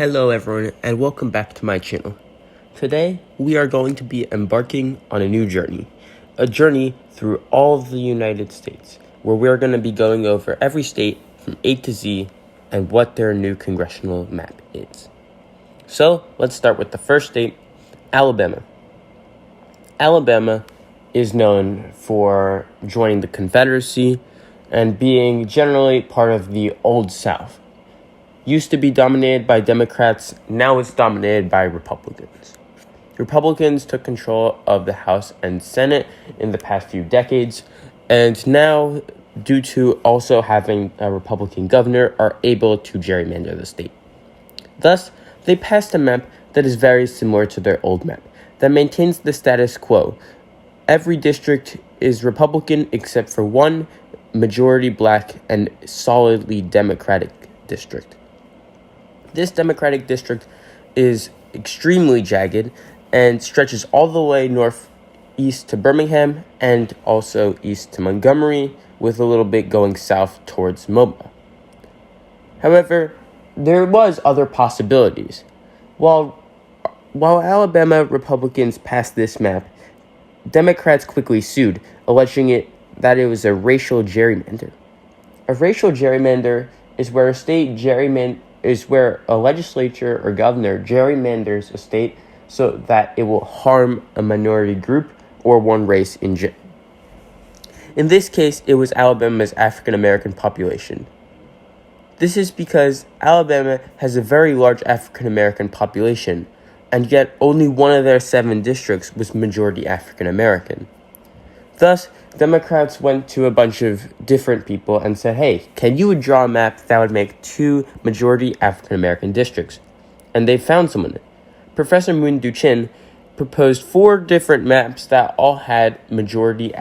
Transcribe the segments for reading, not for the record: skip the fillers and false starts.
Hello everyone and welcome back to my channel. Today we are going to be embarking on a new journey. A journey through all of the United States where we are going to be going over every state from A to Z and what their new congressional map is. So let's start with the first state, Alabama. Alabama is known for joining the Confederacy and being generally part of the Old South. Used to be dominated by Democrats, now it's dominated by Republicans. Republicans took control of the House and Senate in the past few decades, and now, due to also having a Republican governor, are able to gerrymander the state. Thus, they passed a map that is very similar to their old map, that maintains the status quo. Every district is Republican except for one majority black and solidly Democratic district. This Democratic district is extremely jagged and stretches all the way northeast to Birmingham and also east to Montgomery, with a little bit going south towards Mobile. However, there was other possibilities. While Alabama Republicans passed this map, Democrats quickly sued, alleging that it was a racial gerrymander. A racial gerrymander is where a legislature or governor gerrymanders a state so that it will harm a minority group or one race in general. In this case, it was Alabama's African American population. This is because Alabama has a very large African American population, and yet only one of their 7 districts was majority African American. Thus, Democrats went to a bunch of different people and said, hey, can you draw a map that would make 2 majority African-American districts? And they found someone. Professor Moon Duchin proposed 4 different maps that all had 2 majority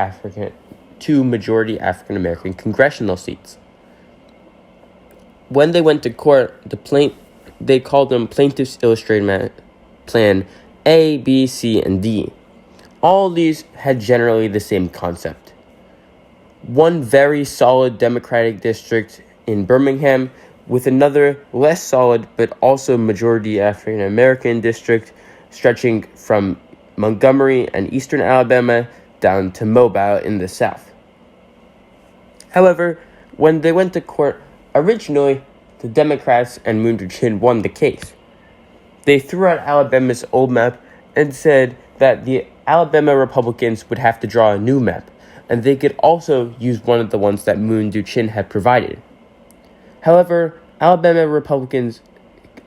African-American congressional seats. When they went to court, they called them Plaintiffs' Illustrated Plan A, B, C, and D. All these had generally the same concept. One very solid Democratic district in Birmingham with another less solid but also majority African American district stretching from Montgomery and eastern Alabama down to Mobile in the south. However, when they went to court, originally the Democrats and Moon Duchin won the case. They threw out Alabama's old map and said that the Alabama Republicans would have to draw a new map, and they could also use one of the ones that Moon Duchin had provided. However, Alabama Republicans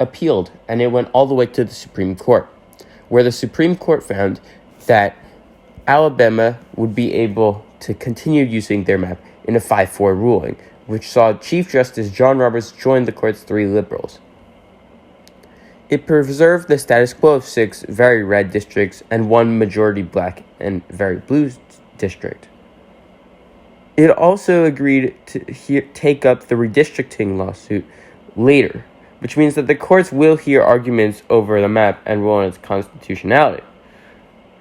appealed, and it went all the way to the Supreme Court, where the Supreme Court found that Alabama would be able to continue using their map in a 5-4 ruling, which saw Chief Justice John Roberts join the court's 3 liberals. It preserved the status quo of 6 very red districts and 1 majority black and very blue district. It also agreed to take up the redistricting lawsuit later, which means that the courts will hear arguments over the map and rule on its constitutionality.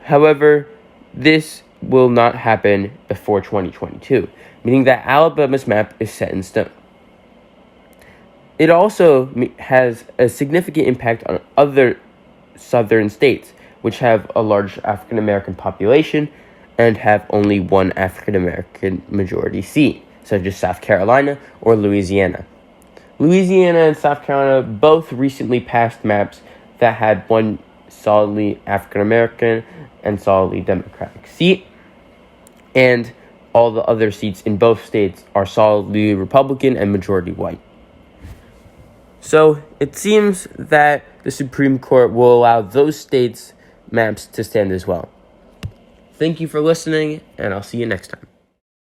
However, this will not happen before 2022, meaning that Alabama's map is set in stone. It also has a significant impact on other southern states, which have a large African American population and have only 1 African American majority seat, such as South Carolina or Louisiana. Louisiana and South Carolina both recently passed maps that had 1 solidly African American and solidly Democratic seat, and all the other seats in both states are solidly Republican and majority white. So it seems that the Supreme Court will allow those states' maps to stand as well. Thank you for listening, and I'll see you next time.